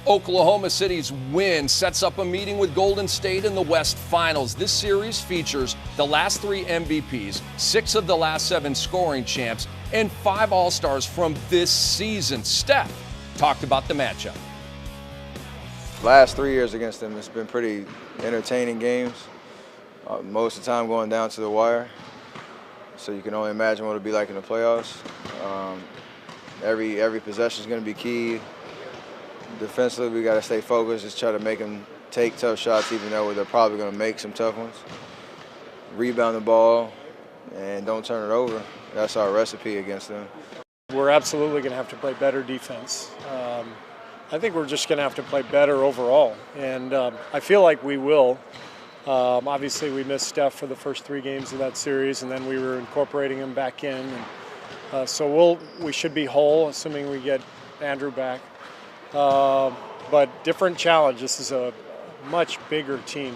Oklahoma City's win sets up a meeting with Golden State in the West Finals. This series features the last 3 MVPs, 6 of the last 7 scoring champs, and 5 All-Stars from this season. Steph talked about the matchup. Last 3 years against them, it's been pretty entertaining games. Most of the time going down to the wire. So you can only imagine what it'll be like in the playoffs. Every possession is going to be key. Defensively, we got to stay focused, just try to make them take tough shots, even though they're probably going to make some tough ones. Rebound the ball and don't turn it over. That's our recipe against them. We're absolutely going to have to play better defense. I think we're just going to have to play better overall, and I feel like we will. Obviously, we missed Steph for the first 3 games of that series, and then we were incorporating him back in. And, so we should be whole, assuming we get Andrew back. But different challenge. This is a much bigger team.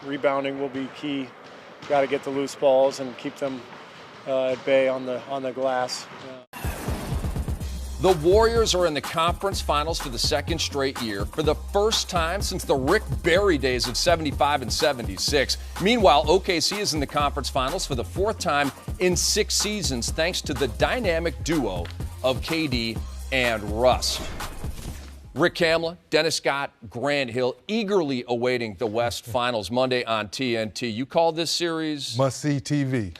Rebounding will be key. Got to get the loose balls and keep them at bay on the glass. The Warriors are in the conference finals for the 2nd straight year, for the first time since the Rick Barry days of 75 and 76. Meanwhile, OKC is in the conference finals for the 4th time in 6 seasons, thanks to the dynamic duo of KD and Russ. Rick Kamla, Dennis Scott, Grant Hill eagerly awaiting the West Finals Monday on TNT. You call this series must-see TV.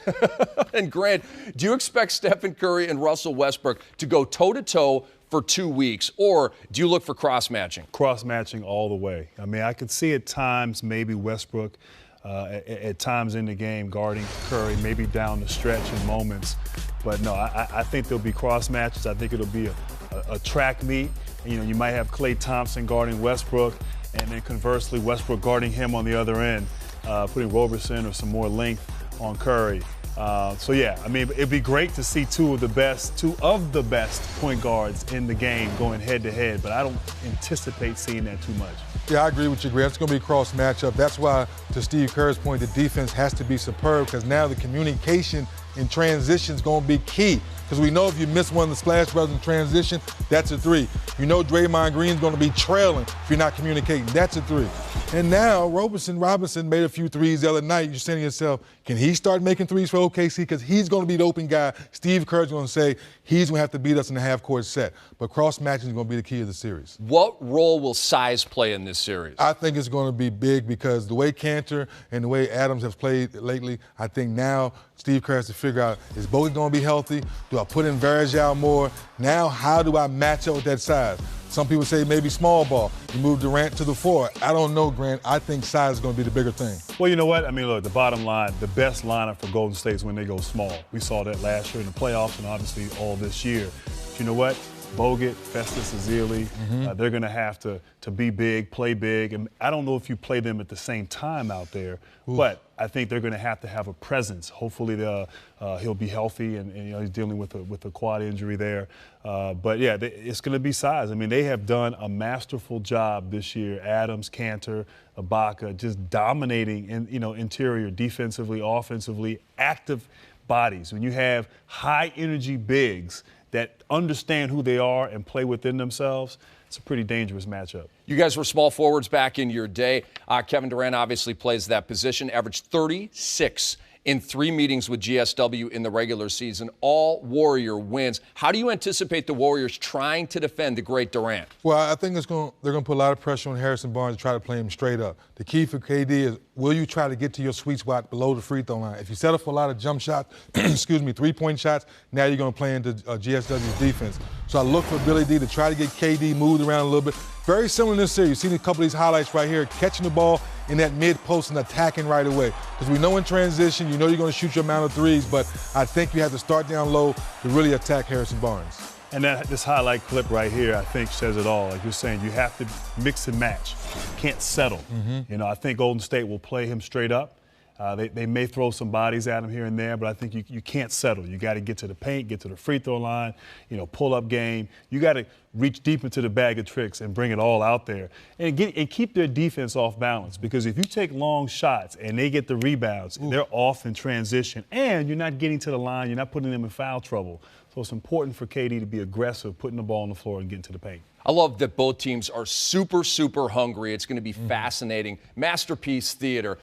And Grant, do you expect Stephen Curry and Russell Westbrook to go toe-to-toe for 2 weeks, or do you look for cross-matching? Cross-matching all the way. I mean, I could see at times maybe Westbrook at times in the game guarding Curry, maybe down the stretch in moments. But no, I think there'll be cross-matches. I think it'll be a track meet. You know, you might have Klay Thompson guarding Westbrook, and then conversely, Westbrook guarding him on the other end, putting Roberson or some more length on Curry. So yeah, I mean, it'd be great to see two of the best point guards in the game going head-to-head, but I don't anticipate seeing that too much. Yeah, I agree with you, Grant. It's going to be a cross matchup. That's why, to Steve Kerr's point, the defense has to be superb, because now the communication in transition is going to be key. Because we know if you miss one of the splash brothers in transition, that's a 3. You know Draymond Green's going to be trailing if you're not communicating. That's a 3. And now Robinson made a few threes the other night. You're saying to yourself, can he start making threes for OKC? Because he's going to be the open guy. Steve Kerr's going to say he's going to have to beat us in the half-court set. But cross-matching is going to be the key of the series. What role will size play in this series? I think it's going to be big, because the way Kanter and the way Adams have played lately, I think now Steve Kerr has to figure out, is Bogut going to be healthy? Do I put in Varejao more? Now, how do I match up with that size? Some people say maybe small ball. You move Durant to the 4. I don't know, Grant. I think size is going to be the bigger thing. Well, you know what? I mean, look, the bottom line, the best lineup for Golden State is when they go small. We saw that last year in the playoffs and obviously all this year. But you know what? Bogut, Festus Ezeli, they're going to have to be big, play big. And I don't know if you play them at the same time out there, but I think they're going to have a presence. Hopefully he'll be healthy, and you know, he's dealing with a quad injury there. But yeah, it's going to be size. I mean, they have done a masterful job this year. Adams, Kanter, Ibaka, just dominating interior, defensively, offensively, active bodies. When you have high energy bigs that understand who they are and play within themselves, it's a pretty dangerous matchup. You guys were small forwards back in your day. Kevin Durant obviously plays that position, averaged 36 in 3 meetings with GSW in the regular season, all Warrior wins. How do you anticipate the Warriors trying to defend the great Durant? Well, I think they're going to put a lot of pressure on Harrison Barnes to try to play him straight up. The key for KD is, will you try to get to your sweet spot below the free throw line? If you settle for a lot of jump shots, 3-point shots, now you're going to play into GSW's defense. So I look for Billy D to try to get KD moved around a little bit. Very similar in this series. You've seen a couple of these highlights right here, catching the ball in that mid-post and attacking right away. Because we know in transition, you know you're going to shoot your amount of threes, but I think you have to start down low to really attack Harrison Barnes. And this highlight clip right here, I think, says it all. Like you're saying, you have to mix and match. You can't settle. You know, I think Golden State will play him straight up. They may throw some bodies at him here and there, but I think you can't settle. You got to get to the paint, get to the free throw line, pull-up game. You got to reach deep into the bag of tricks and bring it all out there and keep their defense off balance, because if you take long shots and they get the rebounds, they're off in transition, and you're not getting to the line, you're not putting them in foul trouble. So it's important for KD to be aggressive, putting the ball on the floor and getting to the paint. I love that both teams are super, super hungry. It's going to be fascinating. Masterpiece Theater.